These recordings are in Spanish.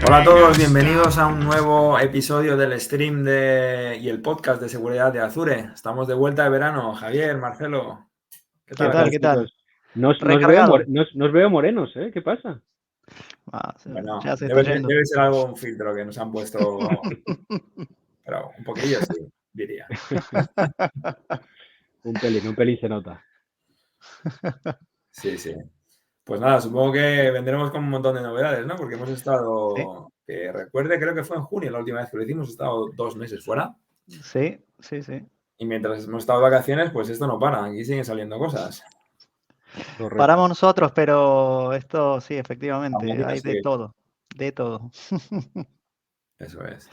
Hola a todos, bienvenidos a un nuevo episodio del stream y el podcast de seguridad de Azure. Estamos de vuelta de verano. Javier, Marcelo, ¿qué ¿Qué tal? tal? ¿Qué tal? Nos Recargado. veo morenos, ¿eh? ¿Qué pasa? Bueno, Ya se está yendo. debe ser algo, un filtro que nos han puesto, pero un poquillo sí, diría. Un pelín se nota. Sí, sí. Pues nada, supongo que vendremos con un montón de novedades, ¿no? Porque hemos Sí, estado, que recuerde, creo que fue en junio la última vez que lo hicimos, he estado 2 meses fuera. sí. Y mientras hemos estado de vacaciones, pues esto no para, aquí siguen saliendo cosas. Correcto. Paramos nosotros, pero esto sí, La efectivamente, música hay de sigue. todo, de todo. Eso es.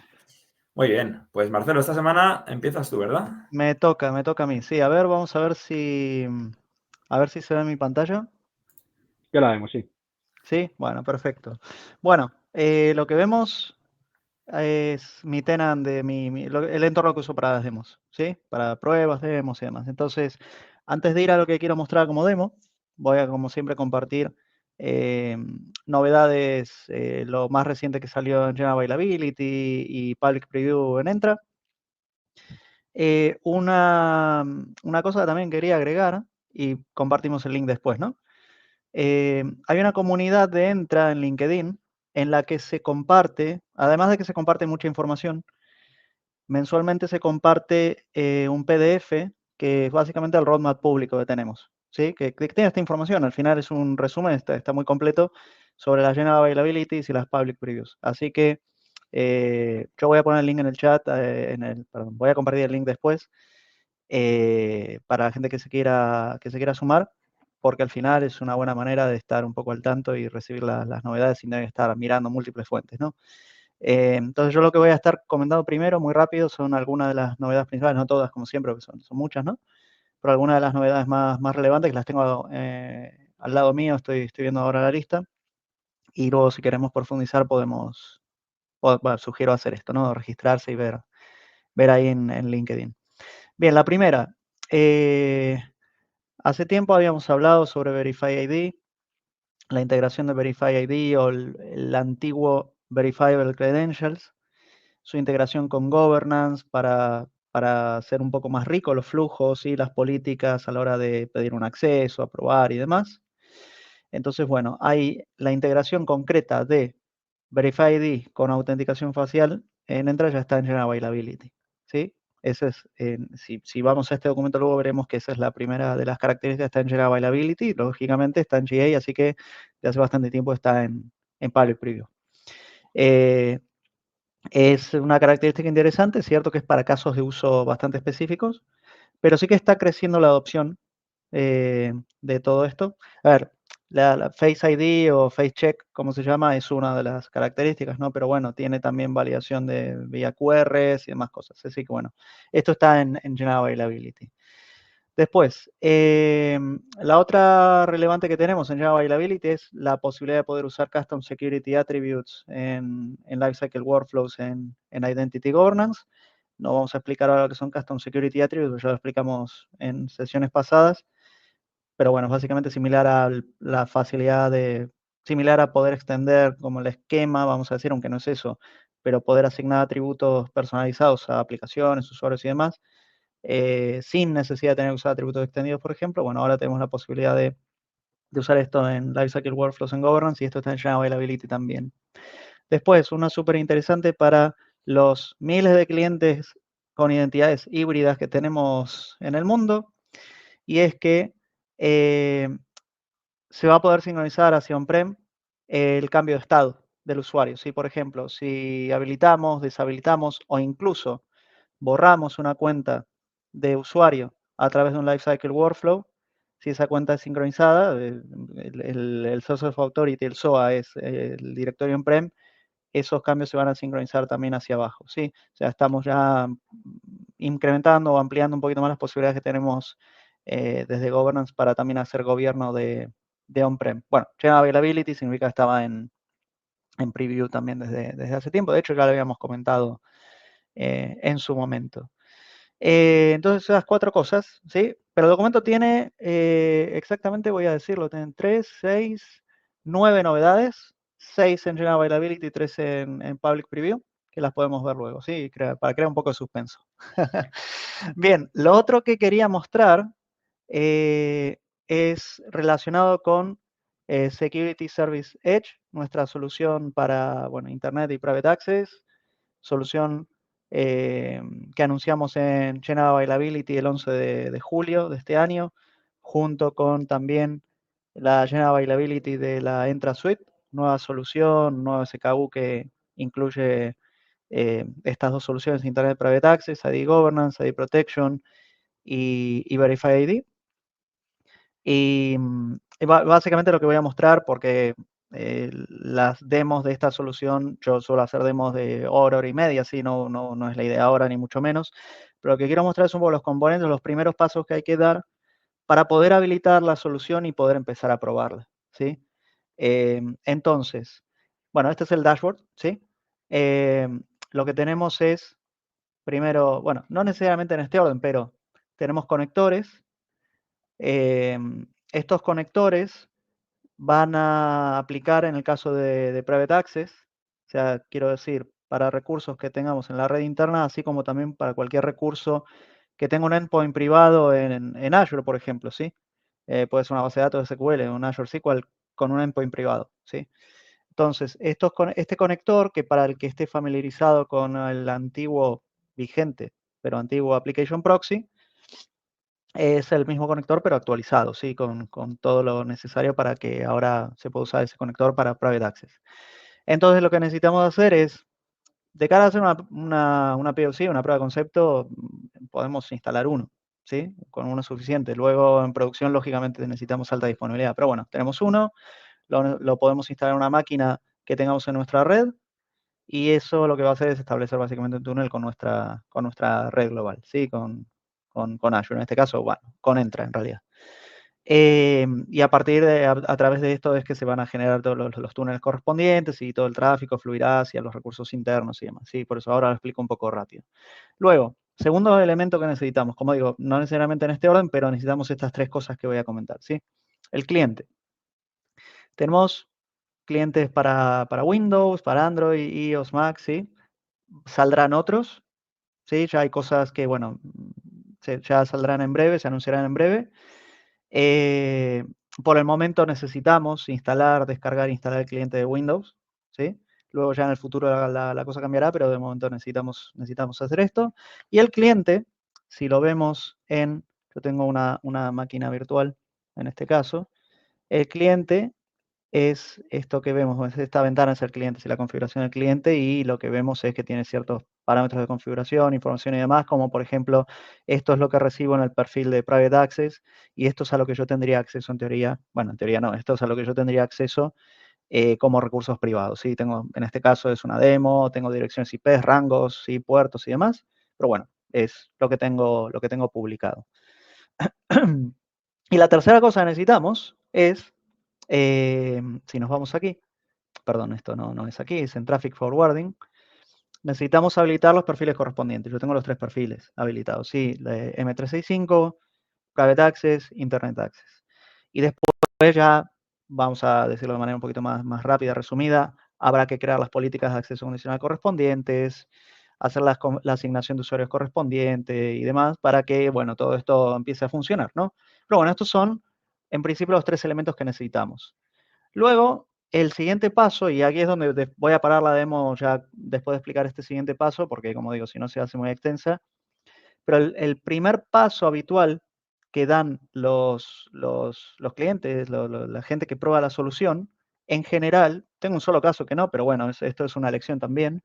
Muy bien, pues Marcelo, esta semana empiezas tú, ¿verdad? Me toca a mí. Sí, a ver, vamos a ver si se ve mi pantalla. Ya la vemos, sí. Sí, bueno, perfecto. Bueno, lo que vemos es mi tenant de el entorno que uso para las demos, ¿sí? Para pruebas, demos y demás. Entonces, antes de ir a lo que quiero mostrar como demo, voy a, como siempre, compartir novedades, lo más reciente que salió en General Availability y Public Preview en Entra. Una cosa que también quería agregar, y compartimos el link después, ¿no? Hay una comunidad de Entra en LinkedIn en la que se comparte, además de que se comparte mucha información, mensualmente se comparte un PDF que es básicamente el roadmap público que tenemos, ¿sí? Que tiene esta información, al final es un resumen, está muy completo sobre las General Availabilities y las Public Previews. Así que yo voy a poner el link en el chat, perdón, voy a compartir el link después para la gente que se quiera sumar, porque al final es una buena manera de estar un poco al tanto y recibir las novedades sin tener que estar mirando múltiples fuentes, ¿no? Entonces yo lo que voy a estar comentando primero, muy rápido, son algunas de las novedades principales, no todas como siempre, porque son muchas, ¿no? Pero algunas de las novedades más relevantes que las tengo al lado mío, estoy viendo ahora la lista, y luego si queremos profundizar bueno, sugiero hacer esto, ¿no? Registrarse y ver ahí en LinkedIn. Bien, la primera, hace tiempo habíamos hablado sobre Verify ID, la integración de Verify ID o el antiguo Verifiable Credentials, su integración con governance para hacer un poco más rico los flujos y las políticas a la hora de pedir un acceso, aprobar y demás. Entonces, bueno, hay la integración concreta de Verify ID con autenticación facial en Entra ya está en General Availability, ¿sí? Ese es, si vamos a este documento luego veremos que esa es la primera de las características, está en General Availability, lógicamente está en GA, así que de hace bastante tiempo está en Public Preview. Es una característica interesante, es cierto que es para casos de uso bastante específicos, pero sí que está creciendo la adopción de todo esto. A ver, la Face ID o Face Check, como se llama, es una de las características, ¿no? Pero bueno, tiene también validación de vía QRs y demás cosas. Así que bueno, esto está en General Availability. Después, la otra relevante que tenemos en General Availability es la posibilidad de poder usar Custom Security Attributes en Lifecycle Workflows en Identity Governance. No vamos a explicar ahora lo que son Custom Security Attributes, ya lo explicamos en sesiones pasadas, pero bueno, es básicamente similar a la facilidad similar a poder extender como el esquema, vamos a decir, aunque no es eso, pero poder asignar atributos personalizados a aplicaciones, usuarios y demás, sin necesidad de tener que usar atributos extendidos, por ejemplo. Bueno, ahora tenemos la posibilidad de usar esto en Lifecycle Workflows en Governance y esto está en General Availability también. Después, una súper interesante para los miles de clientes con identidades híbridas que tenemos en el mundo, y es que se va a poder sincronizar hacia on-prem el cambio de estado del usuario. ¿Sí? Por ejemplo, si habilitamos, deshabilitamos o incluso borramos una cuenta de usuario a través de un Lifecycle Workflow, si esa cuenta es sincronizada, el Source of Authority, el SOA, es el directorio on-prem, esos cambios se van a sincronizar también hacia abajo, ¿sí? O sea, estamos ya incrementando o ampliando un poquito más las posibilidades que tenemos desde Governance para también hacer gobierno de on-prem. Bueno, General Availability significa que estaba en preview también desde hace tiempo. De hecho, ya lo habíamos comentado en su momento. Entonces, esas 4 cosas, ¿sí? Pero el documento tiene, exactamente, voy a decirlo, tienen 3, 6, 9 novedades, 6 en General Availability y 3 en Public Preview, que las podemos ver luego, ¿sí? Para crear un poco de suspenso. Bien, lo otro que quería mostrar es relacionado con Security Service Edge, nuestra solución para, bueno, Internet y Private Access, solución que anunciamos en General Availability el 11 de julio de este año, junto con también la General Availability de la Entra Suite, nueva solución, nuevo SKU que incluye estas 2 soluciones, Internet Private Access, ID Governance, ID Protection y Verify ID. Y básicamente lo que voy a mostrar, porque las demos de esta solución, yo suelo hacer demos de hora y media, así no es la idea ahora, ni mucho menos. Pero lo que quiero mostrar es un poco los componentes, los primeros pasos que hay que dar para poder habilitar la solución y poder empezar a probarla, ¿sí? Entonces, bueno, este es el dashboard, ¿sí? Lo que tenemos es, primero, bueno, no necesariamente en este orden, pero tenemos conectores. Estos conectores van a aplicar en el caso de Private Access, o sea, quiero decir, para recursos que tengamos en la red interna, así como también para cualquier recurso que tenga un endpoint privado en Azure, por ejemplo, ¿sí? Puede ser una base de datos de SQL, un Azure SQL con un endpoint privado, ¿sí? Entonces, este conector, que para el que esté familiarizado con el antiguo vigente, pero antiguo Application Proxy, es el mismo conector, pero actualizado, ¿sí? Con todo lo necesario para que ahora se pueda usar ese conector para Private Access. Entonces, lo que necesitamos hacer es, de cara a hacer una POC, una prueba de concepto, podemos instalar uno, ¿sí? Con uno es suficiente. Luego, en producción, lógicamente, necesitamos alta disponibilidad. Pero bueno, tenemos uno, lo podemos instalar en una máquina que tengamos en nuestra red, y eso lo que va a hacer es establecer básicamente un túnel con nuestra red global, ¿sí? Con Azure, en este caso, bueno, con Entra en realidad. Y a partir de, a través de esto es que se van a generar todos los túneles correspondientes y todo el tráfico fluirá hacia los recursos internos y demás, ¿sí? Por eso ahora lo explico un poco rápido. Luego, segundo elemento que necesitamos, como digo, no necesariamente en este orden, pero necesitamos estas 3 cosas que voy a comentar, ¿sí? El cliente. Tenemos clientes para Windows, para Android, iOS, Mac, ¿sí? Saldrán otros, ¿sí? Ya hay cosas que, bueno, ya saldrán en breve, se anunciarán en breve. Por el momento necesitamos instalar, descargar, instalar el cliente de Windows, ¿sí? Luego ya en el futuro la cosa cambiará, pero de momento necesitamos hacer esto. Y el cliente, si lo vemos yo tengo una máquina virtual en este caso, el cliente es esto que vemos, esta ventana es el cliente, es la configuración del cliente, y lo que vemos es que tiene ciertos parámetros de configuración, información y demás, como por ejemplo, esto es lo que recibo en el perfil de Private Access, y esto es a lo que yo tendría acceso en teoría, bueno, en teoría no, esto es a lo que yo tendría acceso como recursos privados, ¿sí? En este caso es una demo, tengo direcciones IP, rangos, ¿sí? Puertos y demás, pero bueno, es lo que tengo publicado. Y la tercera cosa que necesitamos es, si nos vamos aquí, perdón, esto no es aquí, es en Traffic Forwarding, necesitamos habilitar los perfiles correspondientes. Yo tengo los 3 perfiles habilitados, sí, M365, Private Access, Internet Access. Y después ya, vamos a decirlo de manera un poquito más rápida, resumida, habrá que crear las políticas de acceso condicional correspondientes, hacer la asignación de usuarios correspondiente y demás, para que, bueno, todo esto empiece a funcionar, ¿no? Pero bueno, estos son, en principio, los 3 elementos que necesitamos. Luego, el siguiente paso, y aquí es donde voy a parar la demo ya después de explicar este siguiente paso, porque como digo, si no se hace muy extensa, pero el primer paso habitual que dan los clientes, la gente que prueba la solución, en general, tengo un solo caso que no, pero bueno, esto es una lección también,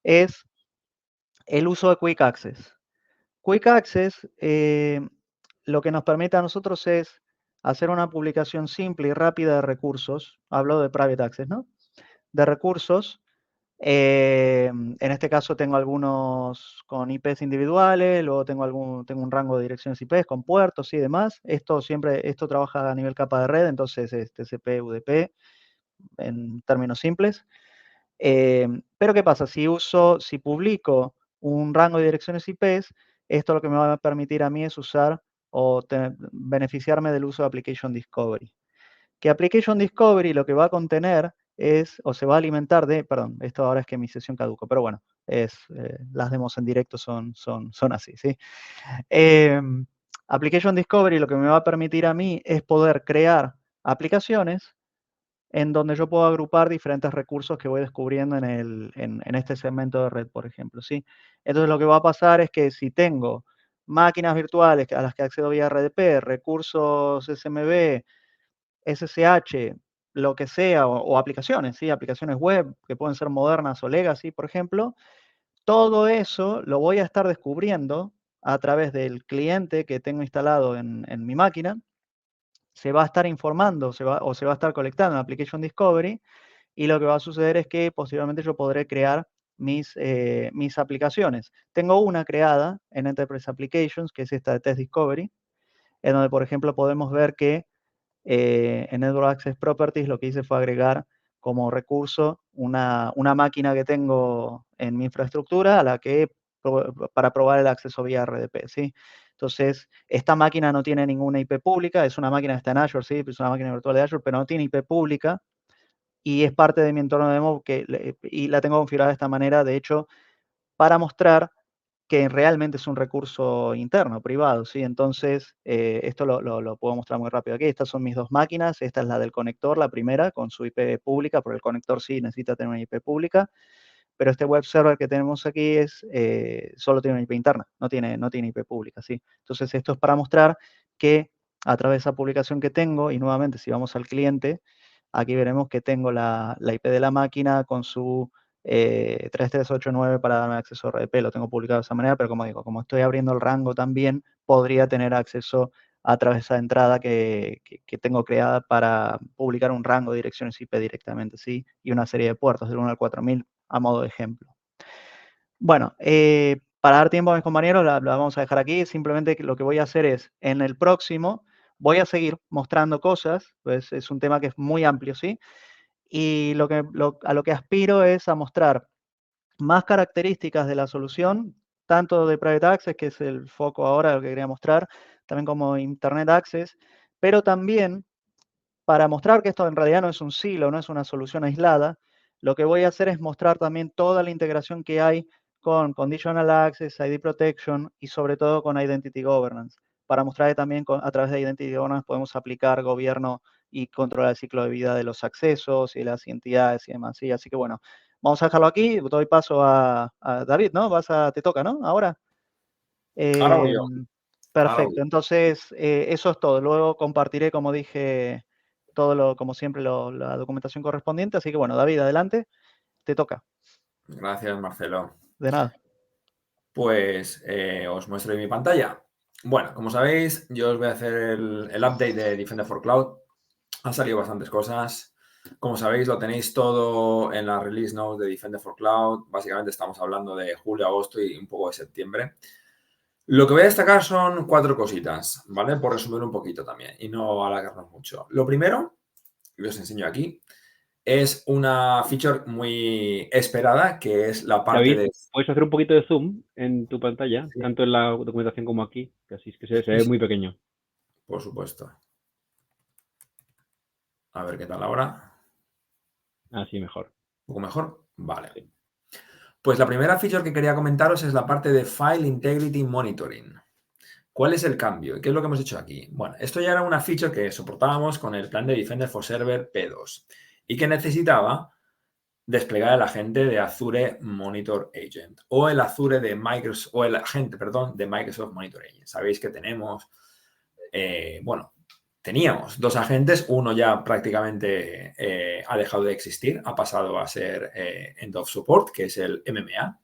es el uso de Quick Access. Quick Access lo que nos permite a nosotros es hacer una publicación simple y rápida de recursos. Hablo de Private Access, ¿no? De recursos. En este caso tengo algunos con IPs individuales, luego tengo un rango de direcciones IPs con puertos y demás. Esto trabaja a nivel capa de red, entonces es TCP, UDP, en términos simples. Pero ¿qué pasa? Si publico un rango de direcciones IPs, esto lo que me va a permitir a mí es usar o beneficiarme del uso de Application Discovery. Que Application Discovery lo que va a contener es, o se va a alimentar de, perdón, esto ahora es que mi sesión caducó, pero bueno, las demos en directo son así, ¿sí? Application Discovery lo que me va a permitir a mí es poder crear aplicaciones en donde yo puedo agrupar diferentes recursos que voy descubriendo en este segmento de red, por ejemplo, ¿sí? Entonces, lo que va a pasar es que si tengo máquinas virtuales a las que accedo vía RDP, recursos SMB, SSH, lo que sea, o aplicaciones, ¿sí? Aplicaciones web que pueden ser modernas o legacy, por ejemplo, todo eso lo voy a estar descubriendo a través del cliente que tengo instalado en mi máquina. Se va a estar informando, se va a estar colectando en Application Discovery, y lo que va a suceder es que posteriormente yo podré crear mis aplicaciones. Tengo una creada en Enterprise Applications, que es esta de Test Discovery, en donde, por ejemplo, podemos ver que en Network Access Properties lo que hice fue agregar como recurso una máquina que tengo en mi infraestructura para probar el acceso vía RDP, ¿sí? Entonces, esta máquina no tiene ninguna IP pública, es una máquina que está en Azure, sí, es una máquina virtual de Azure, pero no tiene IP pública y es parte de mi entorno demo y la tengo configurada de esta manera, de hecho, para mostrar que realmente es un recurso interno, privado, ¿sí? Entonces, esto lo puedo mostrar muy rápido aquí. Estas son mis dos máquinas. Esta es la del conector, la primera, con su IP pública, porque el conector sí necesita tener una IP pública, pero este web server que tenemos aquí solo tiene una IP interna, no tiene IP pública, ¿sí? Entonces, esto es para mostrar que a través de esa publicación que tengo, y nuevamente, si vamos al cliente, aquí veremos que tengo la IP de la máquina con su 3389 para darme acceso a RDP, lo tengo publicado de esa manera, pero como digo, como estoy abriendo el rango también, podría tener acceso a través de esa entrada que tengo creada para publicar un rango de direcciones IP directamente, ¿sí? Y una serie de puertos del 1 al 4000 a modo de ejemplo. Bueno, para dar tiempo a mis compañeros, la vamos a dejar aquí. Simplemente lo que voy a hacer es, en el próximo, voy a seguir mostrando cosas, pues es un tema que es muy amplio, ¿sí? Y a lo que aspiro es a mostrar más características de la solución, tanto de Private Access, que es el foco ahora, lo que quería mostrar, también como Internet Access, pero también para mostrar que esto en realidad no es un silo, no es una solución aislada, lo que voy a hacer es mostrar también toda la integración que hay con Conditional Access, ID Protection y sobre todo con Identity Governance, para mostrar que también a través de Identity Governance podemos aplicar gobierno y controlar el ciclo de vida de los accesos y las entidades y demás. ¿Sí? Así que bueno, vamos a dejarlo aquí. Doy paso a David, ¿no? Te toca, ¿no? Ahora. Ahora voy yo. Ahora voy Perfecto. yo. Entonces, eso es todo. Luego compartiré, como dije, como siempre, la documentación correspondiente. Así que bueno, David, adelante. Te toca. Gracias, Marcelo. De nada. Pues os muestro mi pantalla. Bueno, como sabéis, yo os voy a hacer el update de Defender for Cloud. Han salido bastantes cosas. Como sabéis, lo tenéis todo en la release notes de Defender for Cloud. Básicamente estamos hablando de julio, agosto y un poco de septiembre. Lo que voy a destacar son 4 cositas, ¿vale? Por resumir un poquito también y no alargarnos mucho. Lo primero, que os enseño aquí, es una feature muy esperada, que es la parte David, de... ¿puedes hacer un poquito de zoom en tu pantalla? Sí, Tanto en la documentación como aquí, que así es que se ve sí, muy pequeño. por supuesto. A ver qué tal ahora. Así mejor. ¿Un poco mejor? Vale. Sí. Pues la primera feature que quería comentaros es la parte de File Integrity Monitoring. ¿Cuál es el cambio? ¿Y qué es lo que hemos hecho aquí? Bueno, esto ya era una feature que soportábamos con el plan de Defender for Server P2 y que necesitaba desplegar el agente de Azure Monitor Agent o el Azure de Microsoft, o el agente, perdón, de Microsoft Monitor Agent. Sabéis que teníamos 2 agentes, uno ya prácticamente ha dejado de existir, ha pasado a ser End of Support, que es el MMA.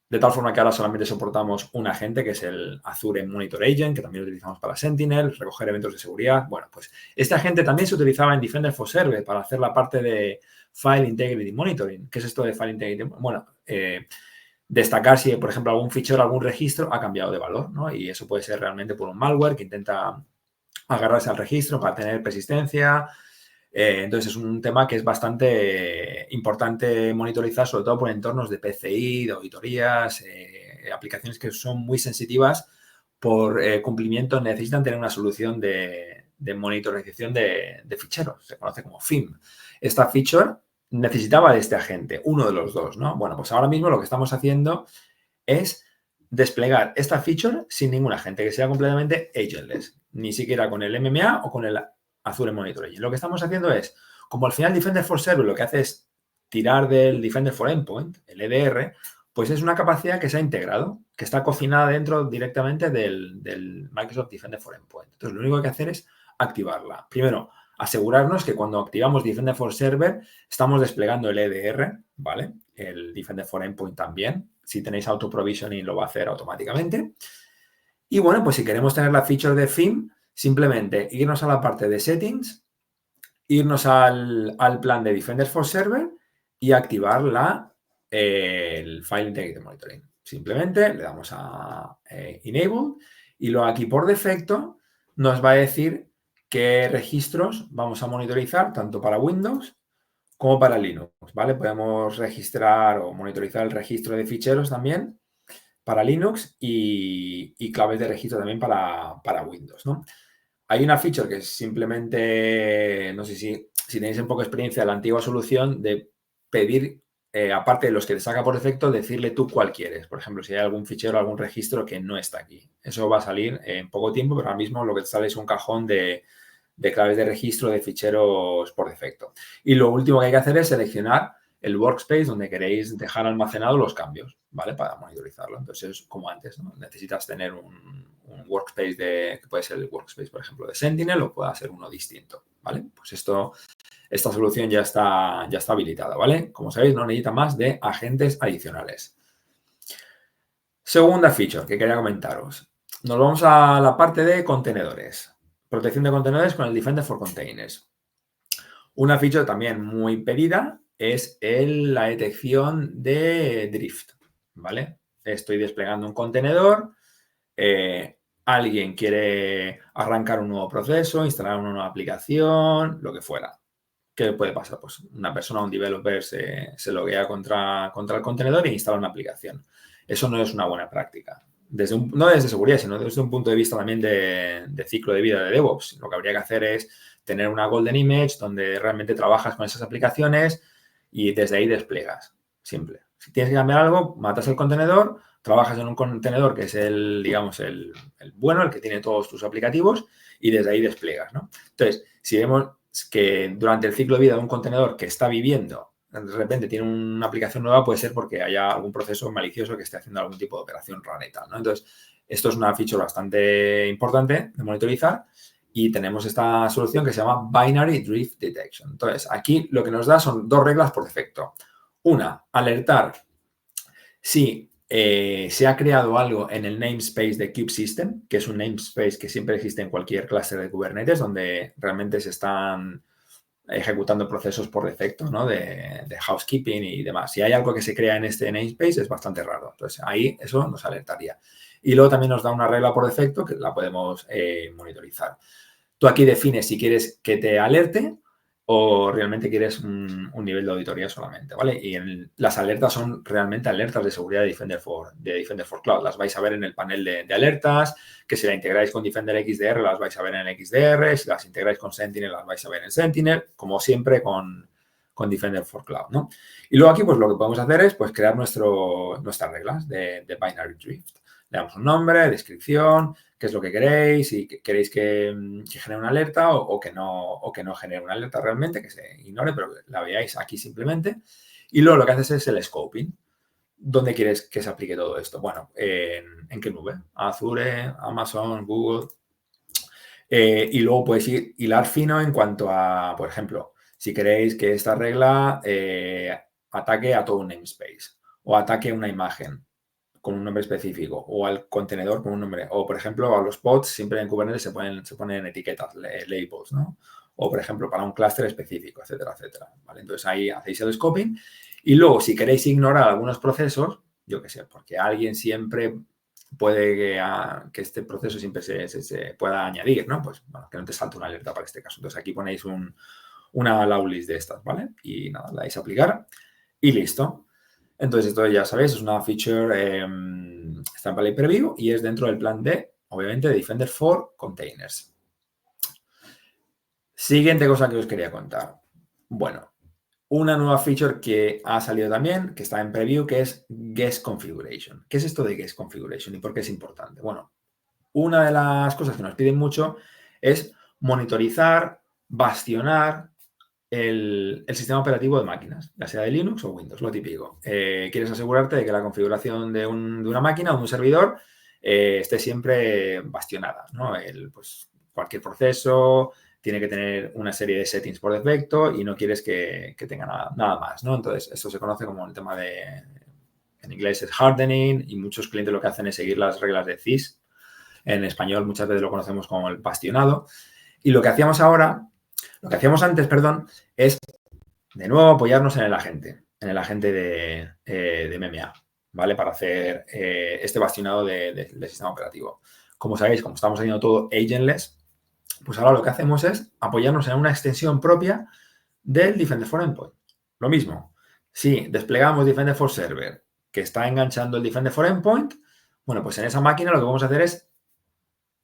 De tal forma que ahora solamente soportamos un agente, que es el Azure Monitor Agent, que también lo utilizamos para Sentinel, recoger eventos de seguridad. Bueno, pues este agente también se utilizaba en Defender for Server para hacer la parte de File Integrity Monitoring. ¿Qué es esto de File Integrity? Bueno, destacar si, por ejemplo, algún fichero, algún registro ha cambiado de valor, ¿no? Y eso puede ser realmente por un malware que intenta agarrarse al registro para tener persistencia. Entonces, es un tema que es bastante importante monitorizar, sobre todo por entornos de PCI, de auditorías. aplicaciones que son muy sensitivas por cumplimiento necesitan tener una solución de monitorización de ficheros. Se conoce como FIM. Esta feature necesitaba de este agente, uno de los dos, ¿no? Bueno, pues ahora mismo lo que estamos haciendo es desplegar esta feature sin ningún agente, que sea completamente agentless, ni siquiera con el MMA o con el Azure Monitor Agent. Lo que estamos haciendo es, como al final Defender for Server lo que hace es tirar del Defender for Endpoint, el EDR, pues es una capacidad que se ha integrado, que está cocinada dentro directamente del Microsoft Defender for Endpoint. Entonces, lo único que hay que hacer es activarla. Primero, asegurarnos que cuando activamos Defender for Server estamos desplegando el EDR, ¿vale? El Defender for Endpoint también. Si tenéis auto provisioning lo va a hacer automáticamente. Y bueno, pues si queremos tener la feature de FIM, simplemente irnos a la parte de settings, irnos al plan de Defender for Server y activar el File Integrity Monitoring. Simplemente le damos a Enable y luego aquí por defecto nos va a decir qué registros vamos a monitorizar tanto para Windows como para Linux, ¿vale? Podemos registrar o monitorizar el registro de ficheros también para Linux y claves de registro también para Windows, ¿no? Hay una feature que es simplemente, no sé si tenéis un poco de experiencia de la antigua solución de pedir, aparte de los que te saca por defecto, decirle tú cuál quieres. Por ejemplo, si hay algún fichero, algún registro que no está aquí. Eso va a salir en poco tiempo, pero ahora mismo lo que te sale es un cajón de claves de registro de ficheros por defecto. Y lo último que hay que hacer es seleccionar el workspace donde queréis dejar almacenados los cambios, ¿vale? Para monitorizarlo. Entonces, como antes, ¿no? Necesitas tener un workspace que puede ser el workspace, por ejemplo, de Sentinel o puede ser uno distinto, ¿vale? Pues esta solución ya está habilitada, ¿vale? Como sabéis, no necesita más de agentes adicionales. Segunda feature que quería comentaros. Nos vamos a la parte de contenedores. Protección de contenedores con el Defender for Containers. Una feature también muy pedida es la detección de drift, ¿vale? Estoy desplegando un contenedor, alguien quiere arrancar un nuevo proceso, instalar una nueva aplicación, lo que fuera. ¿Qué puede pasar? Pues una persona, un developer, se loguea contra el contenedor e instala una aplicación. Eso no es una buena práctica. No desde seguridad, sino desde un punto de vista también de ciclo de vida de DevOps. Lo que habría que hacer es tener una golden image donde realmente trabajas con esas aplicaciones y desde ahí desplegas. Simple. Si tienes que cambiar algo, matas el contenedor, trabajas en un contenedor que es el bueno, el que tiene todos tus aplicativos y desde ahí desplegas, ¿no? Entonces, si vemos que durante el ciclo de vida de un contenedor que está viviendo, de repente tiene una aplicación nueva, puede ser porque haya algún proceso malicioso que esté haciendo algún tipo de operación rara y tal, ¿no? Entonces, esto es una feature bastante importante de monitorizar y tenemos esta solución que se llama Binary Drift Detection. Entonces, aquí lo que nos da son dos reglas por defecto. Una, alertar si se ha creado algo en el namespace de kubesystem, que es un namespace que siempre existe en cualquier clúster de Kubernetes, donde realmente se están ejecutando procesos por defecto, ¿no? de housekeeping y demás. Si hay algo que se crea en este namespace es bastante raro. Entonces, ahí eso nos alertaría. Y luego también nos da una regla por defecto que la podemos monitorizar. Tú aquí defines si quieres que te alerte o realmente quieres un nivel de auditoría solamente, ¿vale? Y las alertas son realmente alertas de seguridad de Defender for Cloud. Las vais a ver en el panel de alertas, que si la integráis con Defender XDR las vais a ver en el XDR, si las integráis con Sentinel las vais a ver en Sentinel, como siempre con Defender for Cloud, ¿no? Y luego aquí, pues lo que podemos hacer es pues, crear nuestras reglas de Binary Drift. Le damos un nombre, descripción, qué es lo que queréis, si queréis que genere una alerta o que no genere una alerta realmente, que se ignore, pero que la veáis aquí simplemente. Y luego lo que haces es el scoping. ¿Dónde quieres que se aplique todo esto? Bueno, ¿en qué nube? Azure, Amazon, Google. Y luego podéis hilar fino en cuanto a, por ejemplo, si queréis que esta regla ataque a todo un namespace o ataque una imagen con un nombre específico o al contenedor con un nombre. O, por ejemplo, a los pods siempre en Kubernetes se ponen etiquetas, labels, ¿no? O, por ejemplo, para un clúster específico, etcétera, etcétera. ¿Vale? Entonces, ahí hacéis el scoping. Y luego, si queréis ignorar algunos procesos, yo qué sé, porque alguien siempre puede que este proceso siempre se pueda añadir, ¿no? Pues, bueno, que no te salte una alerta para este caso. Entonces, aquí ponéis una allow list de estas, ¿vale? Y nada, la dais a aplicar y listo. Entonces, esto ya sabéis, es una feature, está en Play Preview y es dentro del plan D, obviamente, de Defender for Containers. Siguiente cosa que os quería contar. Bueno, una nueva feature que ha salido también, que está en preview, que es Guest Configuration. ¿Qué es esto de Guest Configuration y por qué es importante? Bueno, una de las cosas que nos piden mucho es monitorizar, bastionar el sistema operativo de máquinas, ya sea de Linux o Windows, lo típico. Quieres asegurarte de que la configuración de una máquina o de un servidor esté siempre bastionada, ¿no? Pues, cualquier proceso tiene que tener una serie de settings por defecto y no quieres que tenga nada más, ¿no? Entonces, esto se conoce como el tema de, en inglés es hardening, y muchos clientes lo que hacen es seguir las reglas de CIS. En español muchas veces lo conocemos como el bastionado. Y lo que hacíamos antes, perdón, es de nuevo apoyarnos en el agente de MMA, ¿vale? Para hacer este bastionado del sistema operativo. Como sabéis, como estamos haciendo todo agentless, pues ahora lo que hacemos es apoyarnos en una extensión propia del Defender for Endpoint. Lo mismo, si desplegamos Defender for Server, que está enganchando el Defender for Endpoint, bueno, pues en esa máquina lo que vamos a hacer es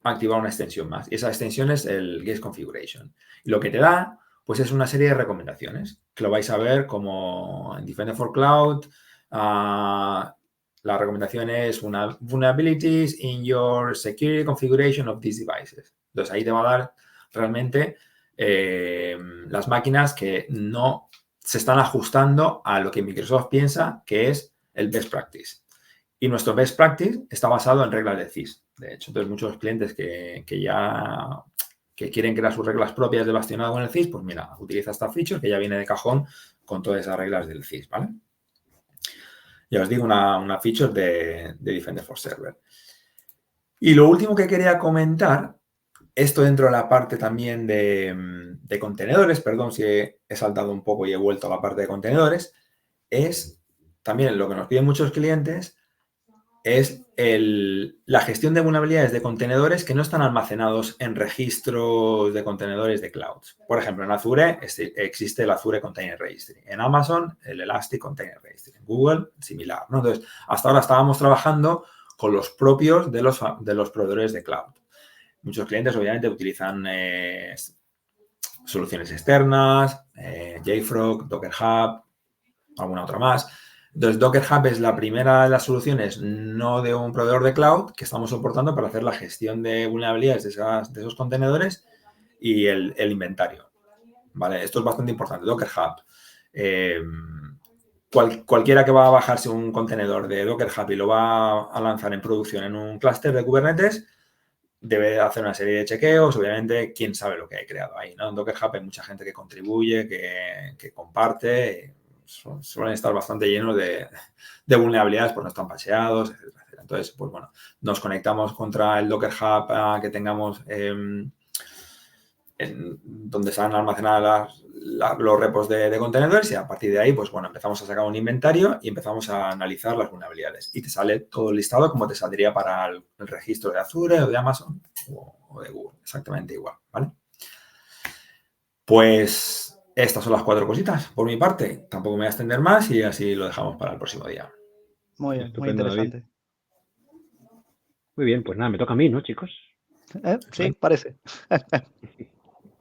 activar una extensión más. Y esa extensión es el Guest Configuration. Y lo que te da, pues es una serie de recomendaciones, que lo vais a ver como en Defender for Cloud. La recomendación es vulnerabilities in your security configuration of these devices. Entonces ahí te va a dar realmente las máquinas que no se están ajustando a lo que Microsoft piensa que es el best practice. Y nuestro best practice está basado en reglas de CIS, de hecho. Entonces, muchos clientes que quieren crear sus reglas propias de bastionado con el CIS, pues mira, utiliza esta feature que ya viene de cajón con todas esas reglas del CIS, ¿vale? Ya os digo, una feature de Defender for Server. Y lo último que quería comentar, esto dentro de la parte también de contenedores, perdón si he saltado un poco y he vuelto a la parte de contenedores, es también lo que nos piden muchos clientes, es la gestión de vulnerabilidades de contenedores que no están almacenados en registros de contenedores de clouds. Por ejemplo, en Azure existe el Azure Container Registry. En Amazon, el Elastic Container Registry. En Google, similar, ¿no? Entonces, hasta ahora estábamos trabajando con los propios de los proveedores de cloud. Muchos clientes, obviamente, utilizan soluciones externas, JFrog, Docker Hub, alguna otra más. Entonces, Docker Hub es la primera de las soluciones no de un proveedor de cloud que estamos soportando para hacer la gestión de vulnerabilidades de esos contenedores y el inventario. ¿Vale? Esto es bastante importante. Docker Hub. Cualquiera que va a bajarse un contenedor de Docker Hub y lo va a lanzar en producción en un clúster de Kubernetes, debe hacer una serie de chequeos. Obviamente, quién sabe lo que hay creado ahí, ¿no? En Docker Hub hay mucha gente que contribuye, que comparte. Suelen estar bastante llenos de vulnerabilidades, pues no están patcheados, etcétera, etcétera. Entonces, pues bueno, nos conectamos contra el Docker Hub que tengamos donde están almacenadas los repos de contenedores, y a partir de ahí, pues bueno, empezamos a sacar un inventario y empezamos a analizar las vulnerabilidades. Y te sale todo listado como te saldría para el registro de Azure o de Amazon o de Google, exactamente igual, ¿vale? Pues estas son las 4 cositas por mi parte. Tampoco me voy a extender más y así lo dejamos para el próximo día. Muy bien, muy Estupendo, David. interesante. Muy bien, pues nada, me toca a mí, ¿no, chicos? Sí, parece.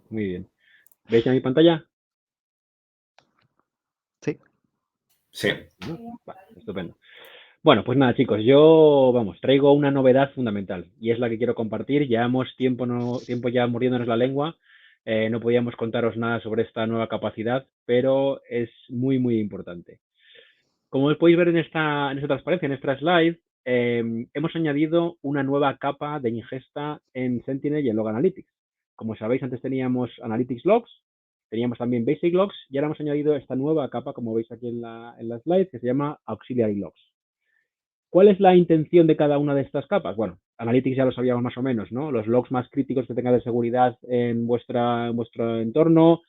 Muy bien. ¿Veis ya mi pantalla? Sí. Sí. ¿No? Vale, estupendo. Bueno, pues nada, chicos, yo, traigo una novedad fundamental y es la que quiero compartir. Llevamos tiempo ya mordiéndonos la lengua. No podíamos contaros nada sobre esta nueva capacidad, pero es muy, muy importante. Como podéis ver en esta transparencia, en esta slide, hemos añadido una nueva capa de ingesta en Sentinel y en Log Analytics. Como sabéis, antes teníamos Analytics Logs, teníamos también Basic Logs y ahora hemos añadido esta nueva capa, como veis aquí en la slide, que se llama Auxiliary Logs. ¿Cuál es la intención de cada una de estas capas? Bueno, Analytics ya lo sabíamos más o menos, ¿no? Los logs más críticos que tengáis de seguridad en vuestro entorno,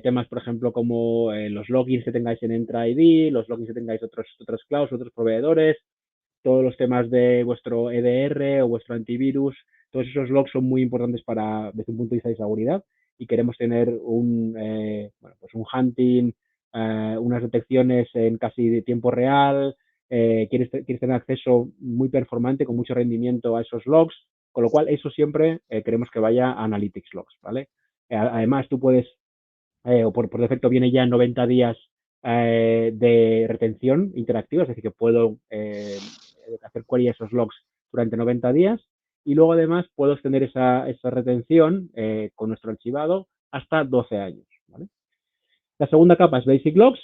temas, por ejemplo, como los logins que tengáis en Entra ID, los logins que tengáis otros clouds, otros proveedores, todos los temas de vuestro EDR o vuestro antivirus, todos esos logs son muy importantes desde un punto de vista de seguridad y queremos tener un hunting unas detecciones en casi de tiempo real, quieres tener acceso muy performante con mucho rendimiento a esos logs, con lo cual eso siempre queremos que vaya a Analytics Logs, ¿vale? Además, tú puedes, o por defecto viene ya en 90 días de retención interactiva, es decir, que puedo hacer query a esos logs durante 90 días y luego además puedo extender esa retención con nuestro archivado hasta 12 años, ¿vale? La segunda capa es Basic Logs,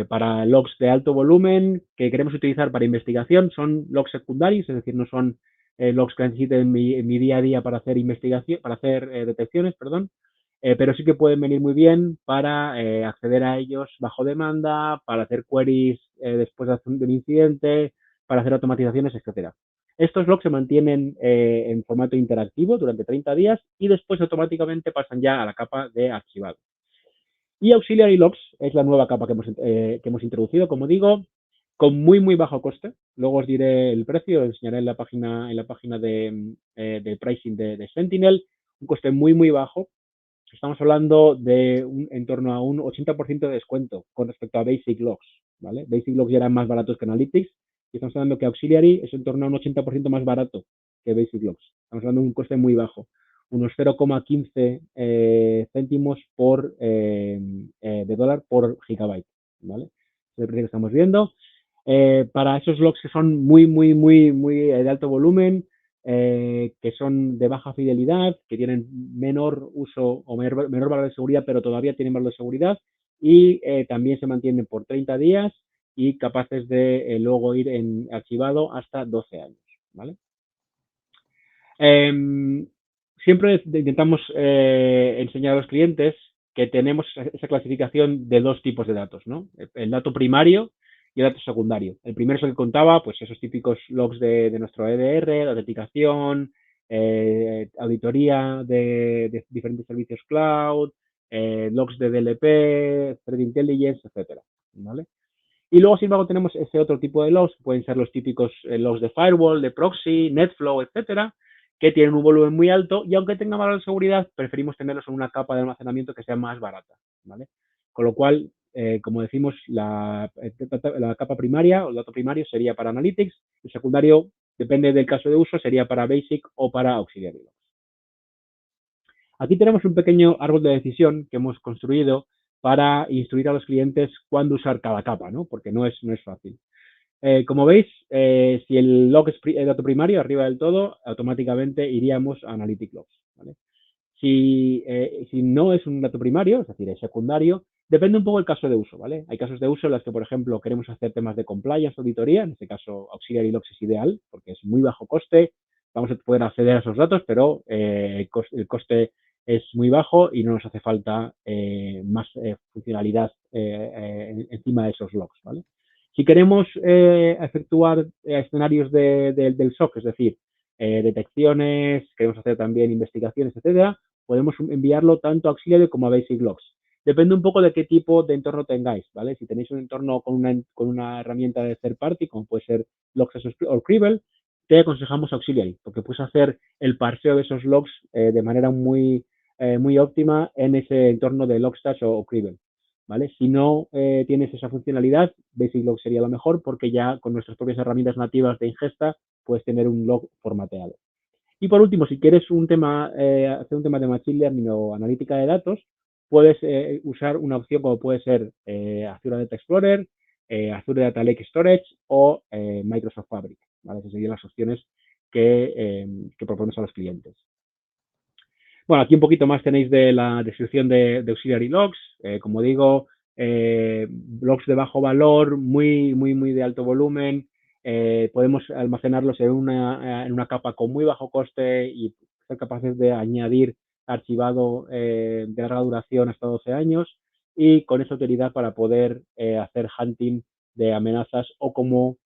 para logs de alto volumen que queremos utilizar para investigación. Son logs secundarios, es decir, no son logs que necesiten mi día a día para hacer investigación, para hacer detecciones, perdón, pero sí que pueden venir muy bien para acceder a ellos bajo demanda, para hacer queries después de un incidente, para hacer automatizaciones, etcétera. Estos logs se mantienen en formato interactivo durante 30 días y después automáticamente pasan ya a la capa de archivado. Y Auxiliary Logs es la nueva capa que hemos introducido, como digo, con muy, muy bajo coste. Luego os diré el precio, os enseñaré en la página de pricing de Sentinel, un coste muy, muy bajo. Estamos hablando de en torno a un 80% de descuento con respecto a Basic Logs, ¿vale? Basic Logs ya eran más baratos que Analytics y estamos hablando que Auxiliary es en torno a un 80% más barato que Basic Logs. Estamos hablando de un coste muy bajo, unos 0,15 céntimos de dólar por gigabyte, ¿vale? Es el precio que estamos viendo. Para esos logs que son muy, muy, muy, muy de alto volumen, que son de baja fidelidad, que tienen menor uso o menor valor de seguridad, pero todavía tienen valor de seguridad y también se mantienen por 30 días y capaces de luego ir en archivado hasta 12 años, ¿vale? Siempre intentamos enseñar a los clientes que tenemos esa clasificación de dos tipos de datos, ¿no? El dato primario y el dato secundario. El primero es el que contaba, pues esos típicos logs de nuestro EDR, de autenticación, auditoría de diferentes servicios cloud, logs de DLP, Threat Intelligence, etcétera, ¿vale? Y luego, sin embargo, tenemos ese otro tipo de logs, pueden ser los típicos logs de firewall, de proxy, NetFlow, etcétera, que tienen un volumen muy alto y aunque tengan valor de seguridad, preferimos tenerlos en una capa de almacenamiento que sea más barata, ¿vale? Con lo cual, como decimos, la capa primaria o el dato primario sería para Analytics, el secundario, depende del caso de uso, sería para Basic o para Auxiliary Logs. Aquí tenemos un pequeño árbol de decisión que hemos construido para instruir a los clientes cuándo usar cada capa, ¿no? Porque no es fácil. Como veis, si el log es el dato primario, arriba del todo, automáticamente iríamos a Analytic Logs, ¿vale? Si no es un dato primario, es decir, es secundario, depende un poco del caso de uso, ¿vale? Hay casos de uso en los que, por ejemplo, queremos hacer temas de compliance, auditoría, en este caso Auxiliary Logs es ideal porque es muy bajo coste, vamos a poder acceder a esos datos, pero el coste es muy bajo y no nos hace falta más funcionalidad encima de esos logs, ¿vale? Si queremos efectuar escenarios del SOC, es decir, detecciones, queremos hacer también investigaciones, etcétera, podemos enviarlo tanto a Auxiliary como a Basic Logs. Depende un poco de qué tipo de entorno tengáis, ¿vale? Si tenéis un entorno con una herramienta de third party, como puede ser Logs o Cribble, te aconsejamos Auxiliary, porque puedes hacer el parseo de esos logs de manera muy óptima en ese entorno de Logstash o Cribble, ¿vale? Si no tienes esa funcionalidad, Basic Log sería lo mejor porque ya con nuestras propias herramientas nativas de ingesta puedes tener un log formateado. Y por último, si quieres hacer un tema de Machine Learning o analítica de datos, puedes usar una opción como puede ser Azure Data Explorer, Azure Data Lake Storage o Microsoft Fabric, ¿vale? Esas serían las opciones que proponemos a los clientes. Bueno, aquí un poquito más tenéis de la descripción de Auxiliary Logs. Como digo, logs de bajo valor, muy, muy, muy de alto volumen. Podemos almacenarlos en una capa con muy bajo coste y ser capaces de añadir archivado de larga duración hasta 12 años y con esa utilidad para poder hacer hunting de amenazas o como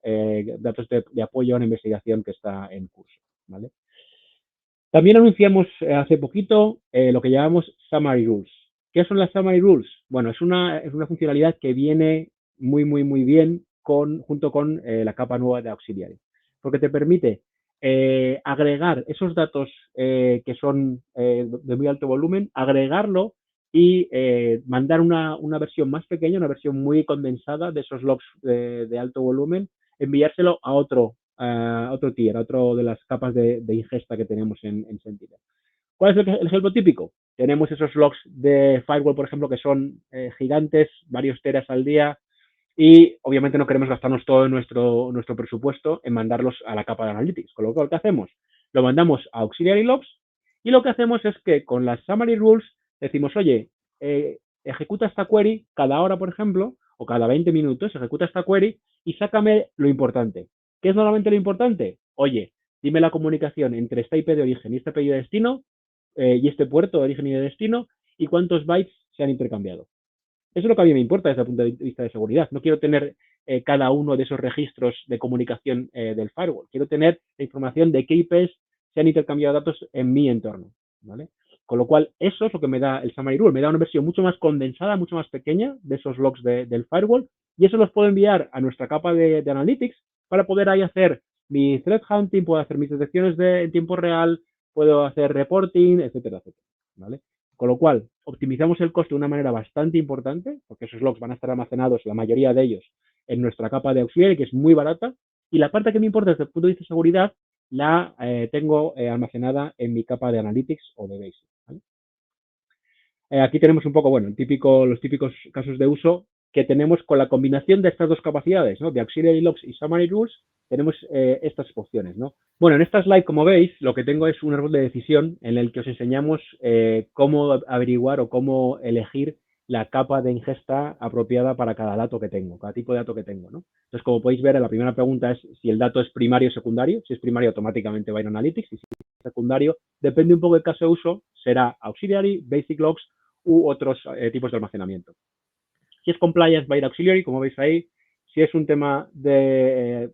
datos de apoyo a una investigación que está en curso, ¿vale? También anunciamos hace poquito lo que llamamos Summary Rules. ¿Qué son las Summary Rules? Bueno, es una funcionalidad que viene muy, muy, muy bien junto con la capa nueva de Auxiliary, porque te permite agregar esos datos que son de muy alto volumen, agregarlo y mandar una versión más pequeña, una versión muy condensada de esos logs de alto volumen, enviárselo a otro tier, a otro de las capas de ingesta que tenemos en Sentinel. ¿Cuál es el ejemplo típico? Tenemos esos logs de firewall, por ejemplo, que son gigantes, varios teras al día, y obviamente no queremos gastarnos todo nuestro presupuesto en mandarlos a la capa de Analytics. Con lo cual, ¿qué hacemos? Lo mandamos a Auxiliary Logs y lo que hacemos es que con las Summary Rules decimos, oye, ejecuta esta query cada hora, por ejemplo, o cada 20 minutos, ejecuta esta query y sácame lo importante. ¿Qué es normalmente lo importante? Oye, dime la comunicación entre esta IP de origen y este API de destino y este puerto de origen y de destino y cuántos bytes se han intercambiado. Eso es lo que a mí me importa desde el punto de vista de seguridad. No quiero tener cada uno de esos registros de comunicación del firewall. Quiero tener la información de qué IPs se han intercambiado datos en mi entorno, ¿vale? Con lo cual, eso es lo que me da el Summary Rule. Me da una versión mucho más condensada, mucho más pequeña de esos logs del firewall y eso los puedo enviar a nuestra capa de Analytics para poder ahí hacer mi threat hunting, puedo hacer mis detecciones en tiempo real, puedo hacer reporting, etcétera, etcétera, ¿vale? Con lo cual, optimizamos el coste de una manera bastante importante, porque esos logs van a estar almacenados, la mayoría de ellos, en nuestra capa de Auxiliary, que es muy barata, y la parte que me importa desde el punto de vista de seguridad la tengo almacenada en mi capa de Analytics o de Basic, ¿vale? Aquí tenemos un poco, bueno, los típicos casos de uso que tenemos con la combinación de estas dos capacidades, ¿no? De Auxiliary Logs y Summary Rules, tenemos estas opciones, ¿no? Bueno, en esta slide, como veis, lo que tengo es un árbol de decisión en el que os enseñamos cómo averiguar o cómo elegir la capa de ingesta apropiada para cada dato que tengo, cada tipo de dato que tengo, ¿no? Entonces, como podéis ver, la primera pregunta es si el dato es primario o secundario. Si es primario, automáticamente va a ir a Analytics, y si es secundario, depende un poco del caso de uso, será Auxiliary, Basic Logs u otros tipos de almacenamiento. Si es compliance, va a ir Auxiliary, como veis ahí. Si es un tema de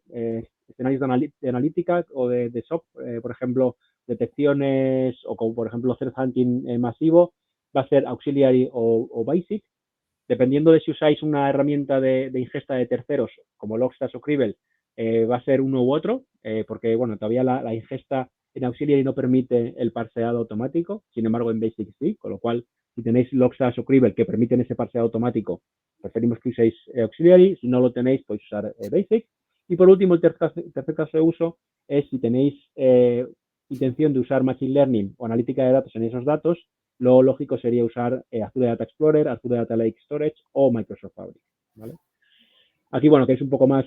escenarios de analítica o de SOC, por ejemplo, detecciones o como por ejemplo threat hunting masivo, va a ser Auxiliary o Basic. Dependiendo de si usáis una herramienta de ingesta de terceros como Logstash o Cribble, va a ser uno u otro, porque bueno, todavía la ingesta en Auxiliary no permite el parseado automático, sin embargo en Basic sí, con lo cual si tenéis Logstash o Cribble que permiten ese parseado automático, preferimos que uséis Auxiliary. Si no lo tenéis, podéis usar Basic. Y por último, el tercer caso de uso es si tenéis intención de usar Machine Learning o analítica de datos en esos datos, lo lógico sería usar Azure Data Explorer, Azure Data Lake Storage o Microsoft Fabric, ¿vale? Aquí, bueno, que es un poco más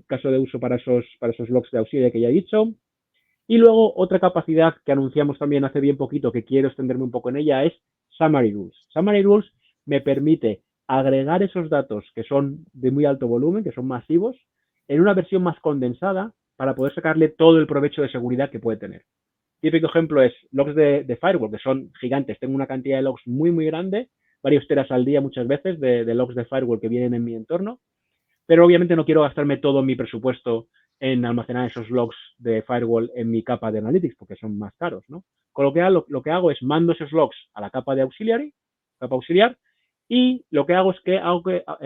caso de uso para esos logs de Auxiliary que ya he dicho. Y luego otra capacidad que anunciamos también hace bien poquito, que quiero extenderme un poco en ella, es Summary Rules. Summary Rules me permite agregar esos datos que son de muy alto volumen, que son masivos, en una versión más condensada para poder sacarle todo el provecho de seguridad que puede tener. Típico ejemplo es logs de firewall, que son gigantes. Tengo una cantidad de logs muy, muy grande, varios teras al día muchas veces de logs de firewall que vienen en mi entorno, pero obviamente no quiero gastarme todo mi presupuesto en almacenar esos logs de firewall en mi capa de Analytics, porque son más caros, ¿no? Con lo que hago es mando esos logs a la capa de Auxiliary, capa auxiliar, y lo que hago es que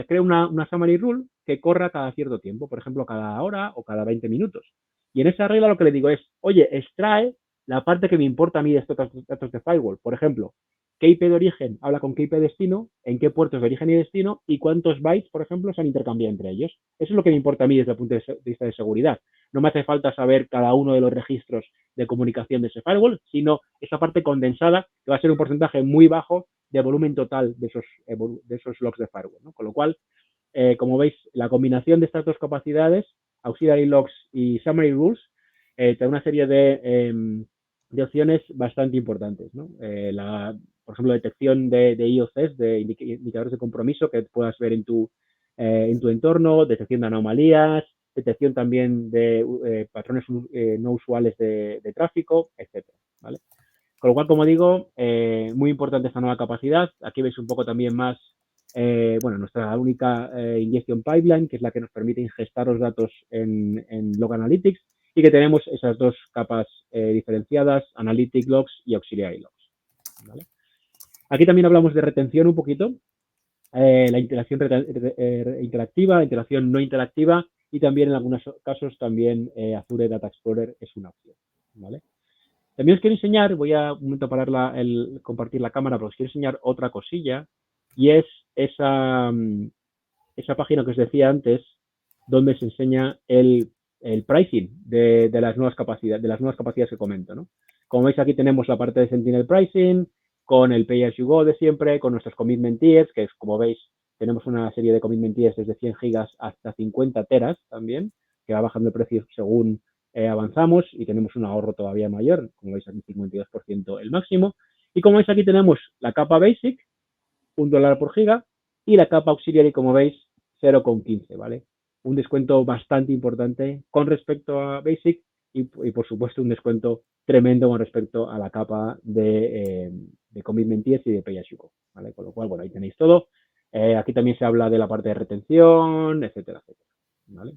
creo una Summary Rule que corra cada cierto tiempo, por ejemplo, cada hora o cada 20 minutos. Y en esa regla lo que le digo es, oye, extrae la parte que me importa a mí de estos datos de firewall. Por ejemplo, qué IP de origen habla con qué IP de destino, en qué puertos de origen y destino y cuántos bytes, por ejemplo, se han intercambiado entre ellos. Eso es lo que me importa a mí desde el punto de vista de seguridad. No me hace falta saber cada uno de los registros de comunicación de ese firewall, sino esa parte condensada que va a ser un porcentaje muy bajo de volumen total de esos logs de firewall, ¿no? Con lo cual, como veis, la combinación de estas dos capacidades, Auxiliary Logs y Summary Rules, te da una serie de opciones bastante importantes, ¿no? Por ejemplo, detección de IOCs, de indicadores de compromiso que puedas ver en tu entorno, detección de anomalías, detección también de patrones no usuales de tráfico, etcétera, ¿vale? Con lo cual, como digo, muy importante esta nueva capacidad. Aquí veis un poco también más, nuestra única ingestion pipeline, que es la que nos permite ingestar los datos en Log Analytics, y que tenemos esas dos capas diferenciadas, Analytic Logs y Auxiliary Logs, ¿vale? Aquí también hablamos de retención un poquito, la interacción interactiva, la interacción no interactiva, y también en algunos casos también Azure Data Explorer es una opción, ¿vale? También os quiero enseñar, voy a un momento parar compartir la cámara, pero os quiero enseñar otra cosilla, y es esa página que os decía antes, donde se enseña el pricing de las nuevas capacidades que comento, ¿no? Como veis, aquí tenemos la parte de Sentinel Pricing, con el Pay As You Go de siempre, con nuestros Commitment Tiers, que es, como veis, tenemos una serie de Commitment Tiers desde 100 gigas hasta 50 teras también, que va bajando el precio según avanzamos, y tenemos un ahorro todavía mayor, como veis aquí 52% el máximo. Y como veis, aquí tenemos la capa Basic, $1 por giga, y la capa Auxiliary, como veis, 0,15, ¿vale? Un descuento bastante importante con respecto a Basic y por supuesto, un descuento tremendo con respecto a la capa de Commitment Tiers y de Pay As You Go, ¿vale? Con lo cual, bueno, ahí tenéis todo. Aquí también se habla de la parte de retención, etcétera, etcétera, ¿vale?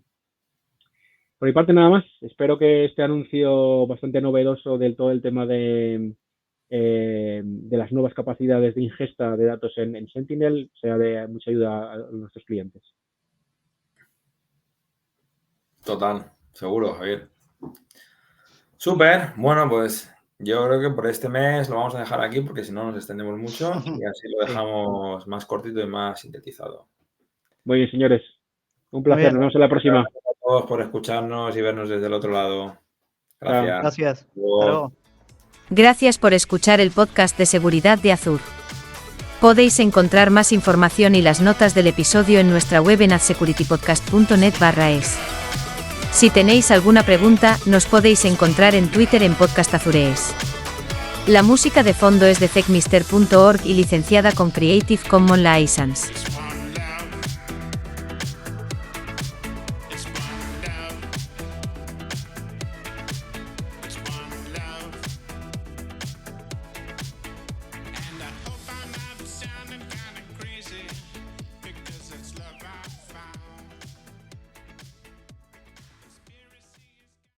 Por mi parte, nada más. Espero que este anuncio bastante novedoso del todo el tema de las nuevas capacidades de ingesta de datos en Sentinel sea de mucha ayuda a nuestros clientes. Total, seguro, Javier. Súper. Bueno, pues yo creo que por este mes lo vamos a dejar aquí porque si no nos extendemos mucho y así lo dejamos más cortito y más sintetizado. Muy bien, señores. Un placer. Nos vemos en la próxima. Gracias a todos por escucharnos y vernos desde el otro lado. Gracias. Gracias. Hasta luego. Gracias por escuchar el podcast de seguridad de Azure. Podéis encontrar más información y las notas del episodio en nuestra web en azsecuritypodcast.net/es. Si tenéis alguna pregunta, nos podéis encontrar en Twitter en Podcast Azurees. La música de fondo es de techmister.org y licenciada con Creative Commons License.